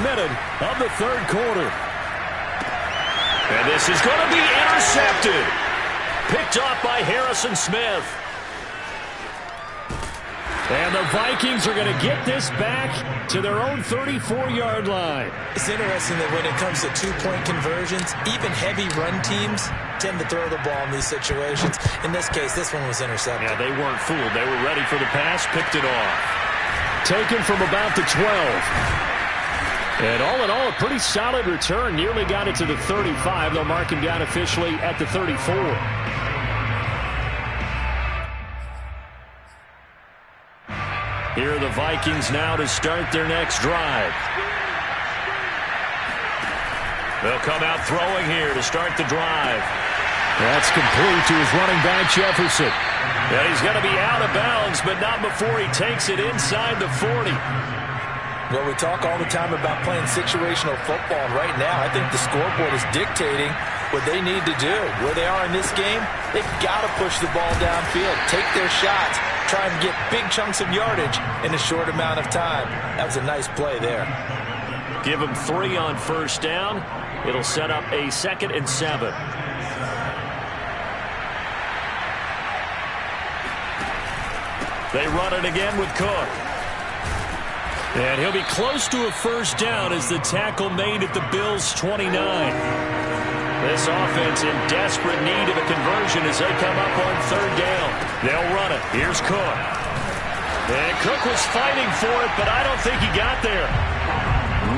minute of the third quarter. And this is going to be intercepted. Picked off by Harrison Smith. And the Vikings are going to get this back to their own 34-yard line. It's interesting that when it comes to two-point conversions, even heavy run teams tend to throw the ball in these situations. In this case, this one was intercepted. Yeah, they weren't fooled. They were ready for the pass, picked it off. Taken from about the 12. And all in all, a pretty solid return. Nearly got it to the 35. They'll mark him down officially at the 34. Here are the Vikings now to start their next drive. They'll come out throwing here to start the drive. That's complete to his running back, Jefferson. Yeah, he's going to be out of bounds, but not before he takes it inside the 40. Well, we talk all the time about playing situational football, and right now I think the scoreboard is dictating what they need to do. Where they are in this game, they've got to push the ball downfield, take their shots, try and get big chunks of yardage in a short amount of time. That was a nice play there. Give them 3 on first down. It'll set up a 2nd and 7. They run it again with Cook. And he'll be close to a first down as the tackle made at the Bills' 29. This offense in desperate need of a conversion as they come up on third down. They'll run it. Here's Cook. And Cook was fighting for it, but I don't think he got there.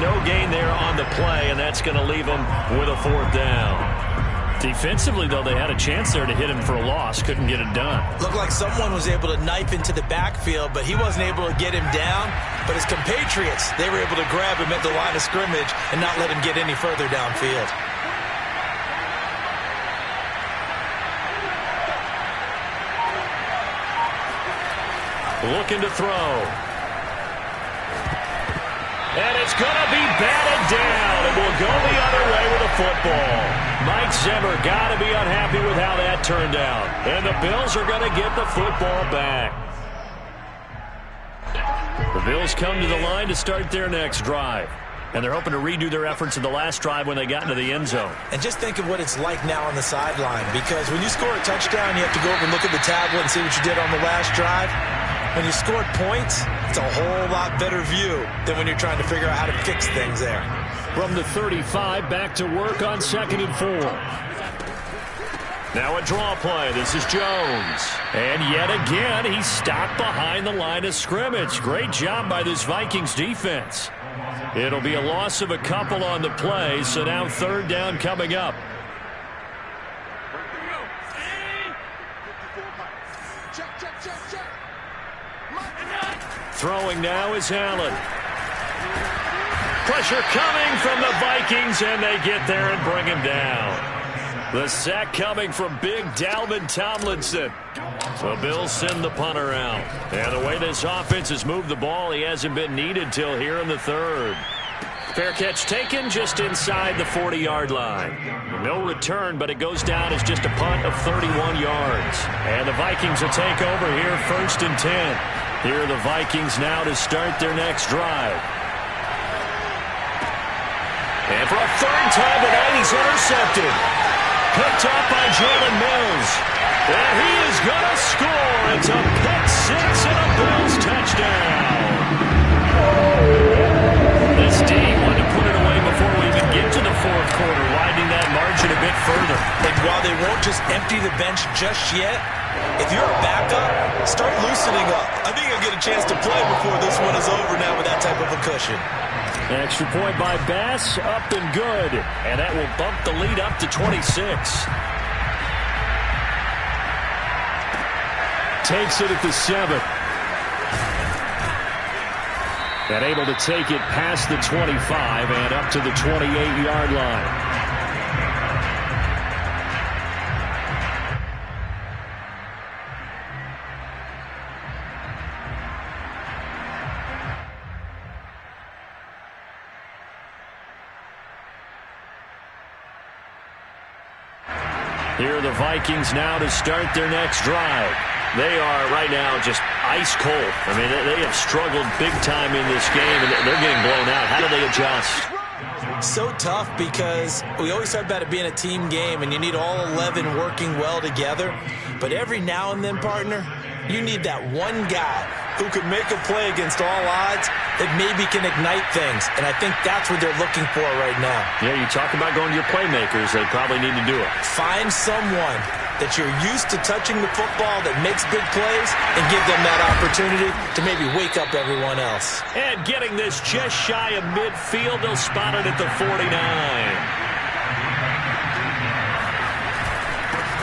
No gain there on the play, and that's going to leave him with a 4th down. Defensively, though, they had a chance there to hit him for a loss. Couldn't get it done. Looked like someone was able to knife into the backfield, but he wasn't able to get him down. But his compatriots, they were able to grab him at the line of scrimmage and not let him get any further downfield. Looking to throw. And it's going to be batted down. It will go the other way with a football. Mike Zimmer got to be unhappy with how that turned out. And the Bills are going to get the football back. The Bills come to the line to start their next drive. And they're hoping to redo their efforts in the last drive when they got into the end zone. And just think of what it's like now on the sideline. Because when you score a touchdown, you have to go over and look at the tablet and see what you did on the last drive. When you scored points, it's a whole lot better view than when you're trying to figure out how to fix things there. From the 35, back to work on 2nd and 4. Now a draw play. This is Jones. And yet again, he's stopped behind the line of scrimmage. Great job by this Vikings defense. It'll be a loss of a couple on the play, so now 3rd down coming up. Throwing now is Allen. Pressure coming from the Vikings, and they get there and bring him down. The sack coming from big Dalvin Tomlinson. The Bills send the punter out. And the way this offense has moved the ball, he hasn't been needed till here in the 3rd. Fair catch taken just inside the 40-yard line. No return, but it goes down as just a punt of 31 yards. And the Vikings will take over here 1st and 10. Here are the Vikings now to start their next drive. And for a 3rd time tonight, he's intercepted. Picked up by Jalen Mills. And he is going to score. It's a pick 6 and a Bills touchdown. This D wanted to put it away before we even get to the 4th quarter, widening that margin a bit further. And while they won't just empty the bench just yet, if you're a backup, start loosening up. I think you'll get a chance to play before this one is over now with that type of a cushion. Extra point by Bass, up and good. And that will bump the lead up to 26. Takes it at the 7. And able to take it past the 25 and up to the 28-yard line. Here are the Vikings now to start their next drive. They are right now just ice cold. I mean, they have struggled big time in this game, and they're getting blown out. How do they adjust? So tough because we always talk about it being a team game, and you need all 11 working well together. But every now and then, partner, you need that one guy who could make a play against all odds that maybe can ignite things. And I think that's what they're looking for right now. Yeah, you talk about going to your playmakers. They probably need to do it. Find someone that you're used to touching the football that makes big plays and give them that opportunity to maybe wake up everyone else. And getting this just shy of midfield, they'll spot it at the 49.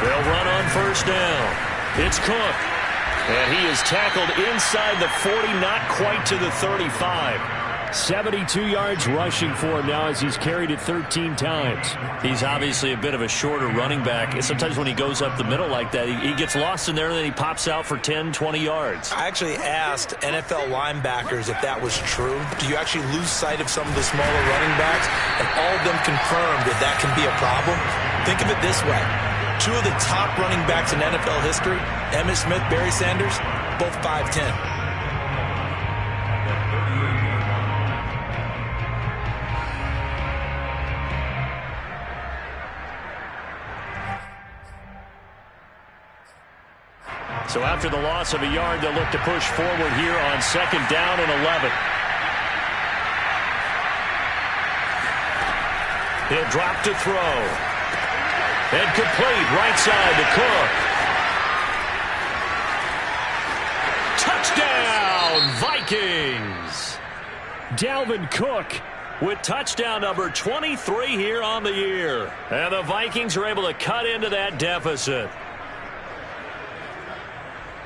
They'll run on first down. It's Cook. And he is tackled inside the 40, not quite to the 35. 72 yards rushing for him now as he's carried it 13 times. He's obviously a bit of a shorter running back. Sometimes when he goes up the middle like that, he gets lost in there and then he pops out for 10, 20 yards. I actually asked NFL linebackers if that was true. Do you actually lose sight of some of the smaller running backs? And all of them confirmed that that can be a problem. Think of it this way. Two of the top running backs in NFL history, Emmitt Smith, Barry Sanders, both 5'10". So after the loss of a yard, they'll look to push forward here on second down and 11. He'll drop to throw. And complete right side to Cook. Touchdown, Vikings! Dalvin Cook with touchdown number 23 here on the year. And the Vikings are able to cut into that deficit.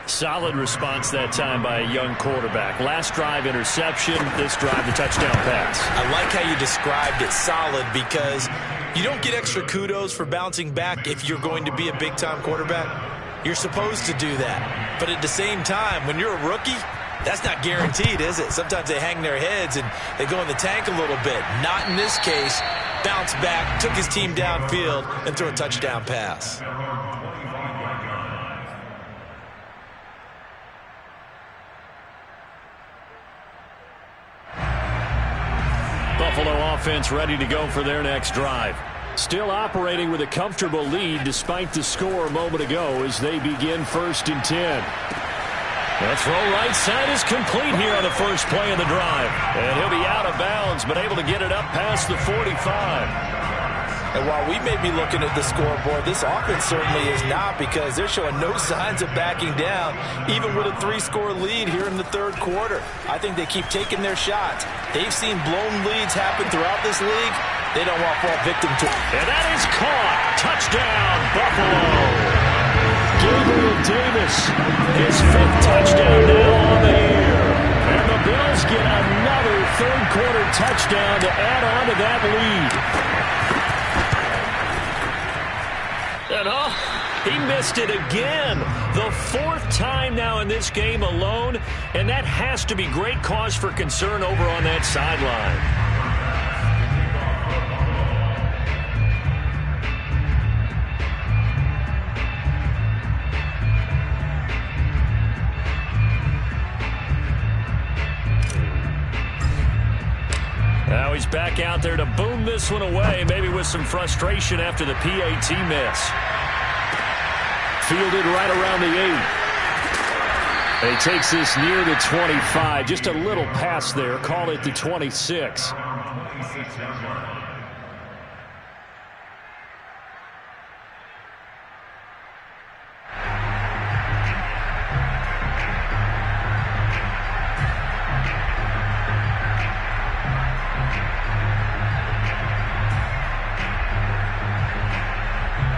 Solid response that time by a young quarterback. Last drive, interception. This drive, the touchdown pass. I like how you described it, solid, because you don't get extra kudos for bouncing back if you're going to be a big-time quarterback. You're supposed to do that. But at the same time, when you're a rookie, that's not guaranteed, is it? Sometimes they hang their heads and they go in the tank a little bit. Not in this case. Bounce back, took his team downfield, and threw a touchdown pass. Buffalo offense ready to go for their next drive. Still operating with a comfortable lead despite the score a moment ago as they begin 1st and 10. The throw right side is complete here on the first play of the drive. And he'll be out of bounds, but able to get it up past the 45. And while we may be looking at the scoreboard, this offense certainly is not, because they're showing no signs of backing down, even with a 3-score lead here in the third quarter. I think they keep taking their shots. They've seen blown leads happen throughout this league. They don't want to fall victim to it. And that is caught. Touchdown, Buffalo. Gabriel Davis, his 5th touchdown now on the year. And the Bills get another third-quarter touchdown to add on to that lead. And he missed it again. The 4th time now in this game alone, and that has to be great cause for concern over on that sideline. Now he's back out there to boom this one away, maybe with some frustration after the PAT miss. Fielded right around the 8. And he takes this near the 25. Just a little pass there. Call it the 26.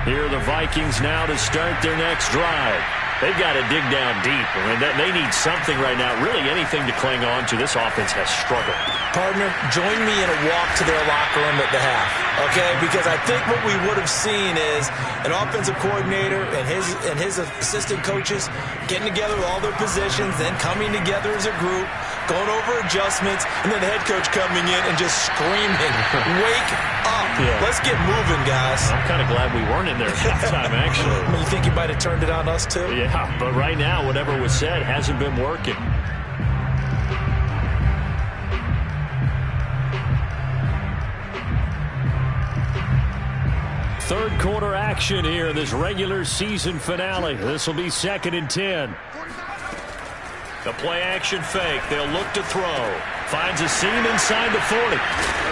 Here are the Vikings now to start their next drive. They've got to dig down deep. I mean, they need something right now, really anything to cling on to. This offense has struggled. Partner, join me in a walk to their locker room at the half, okay? Because I think what we would have seen is an offensive coordinator and his assistant coaches getting together with all their positions, then coming together as a group, going over adjustments, and then the head coach coming in and just screaming, wake up. Yeah. Let's get moving, guys. I'm kind of glad we weren't in there at halftime, actually. I mean, you think he might have turned it on us, too? Yeah, but right now, whatever was said hasn't been working. Third quarter action here in this regular season finale. This will be 2nd and 10. The play action fake. They'll look to throw. Finds a seam inside the 40.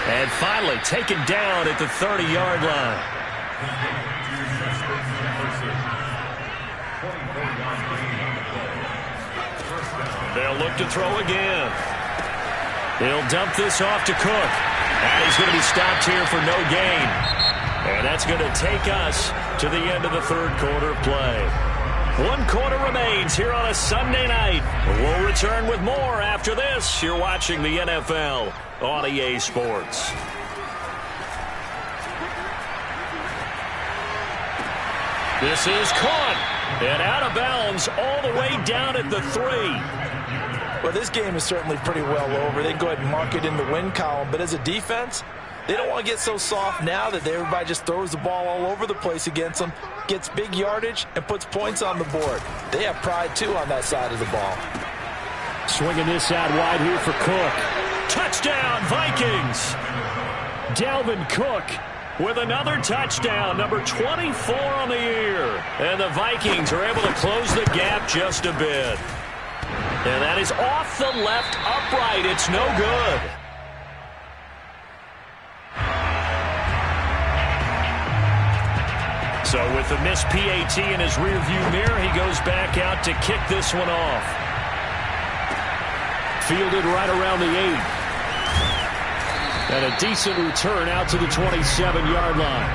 And finally taken down at the 30-yard line. They'll look to throw again. He'll dump this off to Cook. And he's going to be stopped here for no gain. And that's going to take us to the end of the third quarter of play. 1 quarter remains here on a Sunday night. We'll return with more after this. You're watching the NFL on EA Sports. This is caught and out of bounds all the way down at the 3. Well, this game is certainly pretty well over. They can go ahead and mark it in the win column. But as a defense, they don't want to get so soft now that everybody just throws the ball all over the place against them, gets big yardage, and puts points on the board. They have pride, too, on that side of the ball. Swinging this out wide here for Cook. Touchdown, Vikings! Dalvin Cook with another touchdown, number 24 on the year. And the Vikings are able to close the gap just a bit. And that is off the left upright. It's no good. So with the missed PAT in his rearview mirror, he goes back out to kick this one off. Fielded right around the 8. And a decent return out to the 27-yard line.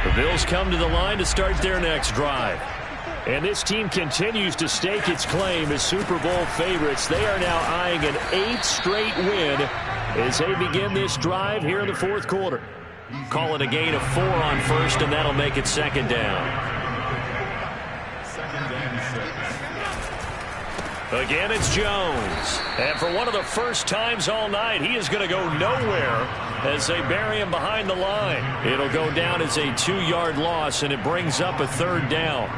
The Bills come to the line to start their next drive. And this team continues to stake its claim as Super Bowl favorites. They are now eyeing an 8th straight win as they begin this drive here in the fourth quarter. Call it a gain of 4 on first, and that'll make it 2nd down. Again, it's Jones. And for one of the first times all night, he is going to go nowhere as they bury him behind the line. It'll go down as a 2-yard loss, and it brings up a 3rd down.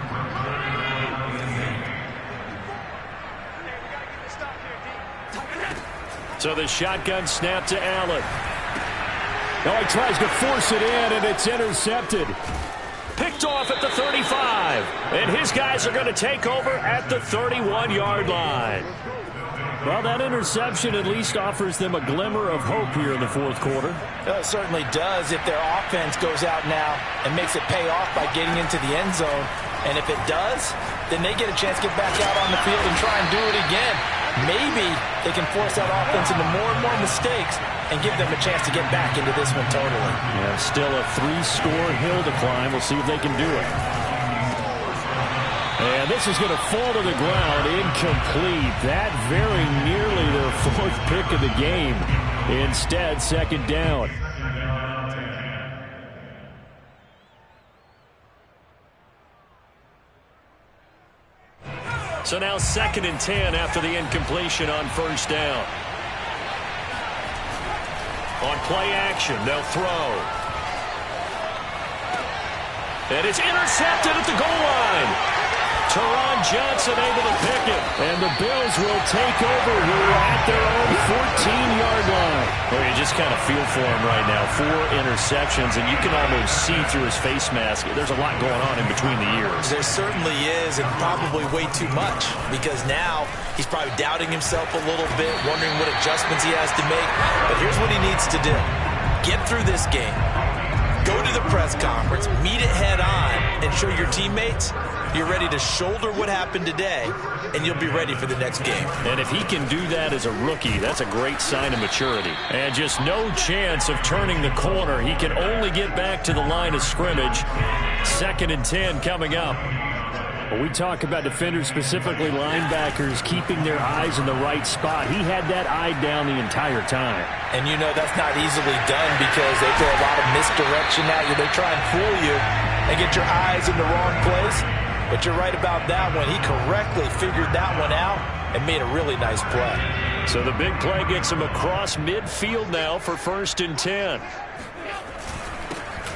So the shotgun snap to Allen. Now he tries to force it in, and it's intercepted. Picked off at the 35. And his guys are going to take over at the 31-yard line. Well, that interception at least offers them a glimmer of hope here in the fourth quarter. It certainly does if their offense goes out now and makes it pay off by getting into the end zone. And if it does, then they get a chance to get back out on the field and try and do it again. Maybe they can force that offense into more and more mistakes and give them a chance to get back into this one totally. Yeah, still a 3-score hill to climb. We'll see if they can do it. And this is going to fall to the ground incomplete. That very nearly their 4th pick of the game. Instead, 2nd down. So now 2nd and 10 after the incompletion on 1st down. On play action, they'll throw. And it's intercepted at the goal line. Teron Johnson able to pick it. And the Bills will take over here at their own 14-yard line. Well, you just kind of feel for him right now. 4 interceptions, and you can almost see through his face mask. There's a lot going on in between the ears. There certainly is, and probably way too much, because now he's probably doubting himself a little bit, wondering what adjustments he has to make. But here's what he needs to do. Get through this game. Go to the press conference, meet it head on, and show your teammates you're ready to shoulder what happened today, and you'll be ready for the next game. And if he can do that as a rookie, that's a great sign of maturity. And just no chance of turning the corner. He can only get back to the line of scrimmage. 2nd and 10 coming up. When we talk about defenders, specifically linebackers, keeping their eyes in the right spot. He had that eye down the entire time. And you know that's not easily done because they throw a lot of misdirection at you. They try and fool you and get your eyes in the wrong place. But you're right about that one. He correctly figured that one out and made a really nice play. So the big play gets him across midfield now for 1st and 10.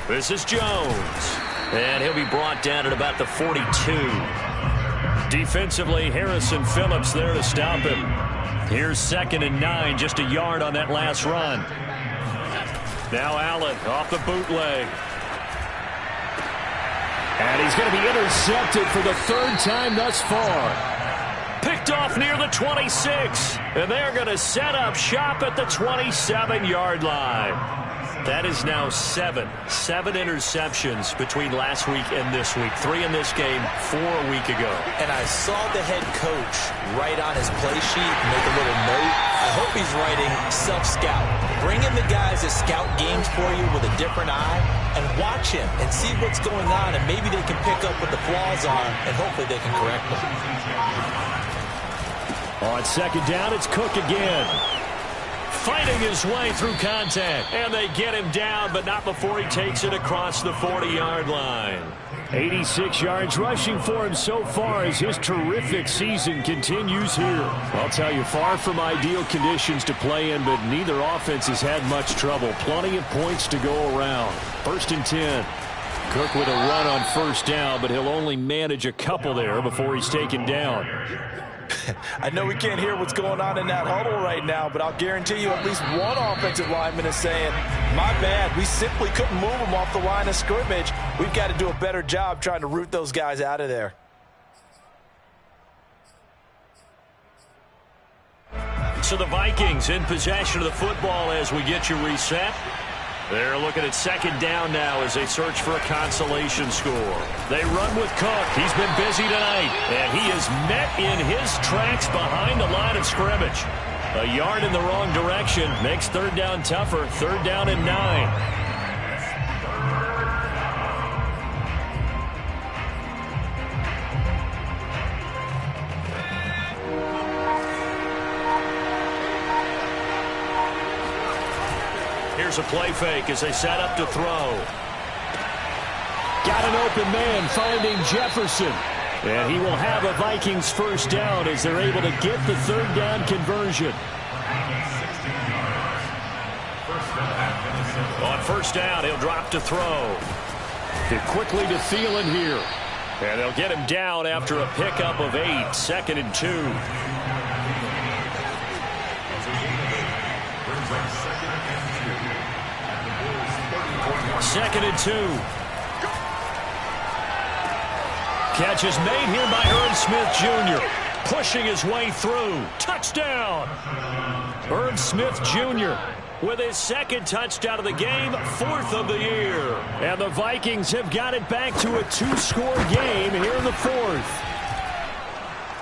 This is Jones. And he'll be brought down at about the 42. Defensively, Harrison Phillips there to stop him. Here's 2nd and 9, just a yard on that last run. Now Allen off the bootleg. And he's going to be intercepted for the 3rd time thus far. Picked off near the 26. And they're going to set up shop at the 27-yard line. That is now 7 interceptions between last week and this week. 3 in this game, 4 a week ago. And I saw the head coach write on his play sheet, make a little note. I hope he's writing self-scout. Bring in the guys that scout games for you with a different eye and watch him and see what's going on, and maybe they can pick up what the flaws are, and hopefully they can correct them. On 2nd down, it's Cook again. Fighting his way through contact. And they get him down, but not before he takes it across the 40-yard line. 86 yards rushing for him so far as his terrific season continues here. I'll tell you, far from ideal conditions to play in, but neither offense has had much trouble. Plenty of points to go around. 1st and 10. Cook with a run on 1st down, but he'll only manage a couple there before he's taken down. I know we can't hear what's going on in that huddle right now, but I'll guarantee you at least one offensive lineman is saying, my bad, we simply couldn't move them off the line of scrimmage. We've got to do a better job trying to root those guys out of there. So the Vikings in possession of the football as we get you reset. They're looking at 2nd down now as they search for a consolation score. They run with Cook. He's been busy tonight, and he is met in his tracks behind the line of scrimmage. A yard in the wrong direction makes 3rd down tougher. 3rd down and 9. Here's a play fake as they set up to throw. Got an open man finding Jefferson. And he will have a Vikings 1st down as they're able to get the 3rd down conversion. On 1st down, he'll drop to throw. Get quickly to Thielen here. And they'll get him down after a pickup of 8. 2nd and 2. 2nd and 2. Catch is made here by Irv Smith Jr. Pushing his way through. Touchdown! Irv Smith Jr. with his 2nd touchdown of the game, 4th of the year. And the Vikings have got it back to a 2-score game here in the 4th.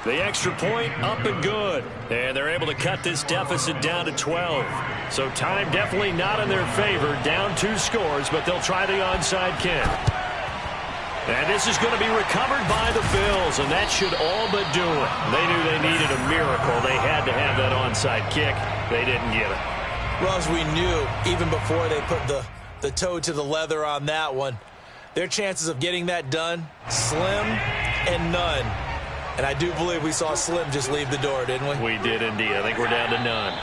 The extra point up and good. And they're able to cut this deficit down to 12. So time definitely not in their favor. Down 2 scores, but they'll try the onside kick. And this is going to be recovered by the Bills, and that should all but do it. They knew they needed a miracle. They had to have that onside kick. They didn't get it. Well, as we knew, even before they put the toe to the leather on that one, their chances of getting that done, slim and none. And I do believe we saw Slim just leave the door, didn't we? We did indeed. I think we're down to none.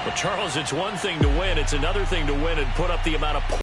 Well, Charles, it's one thing to win. It's another thing to win and put up the amount of points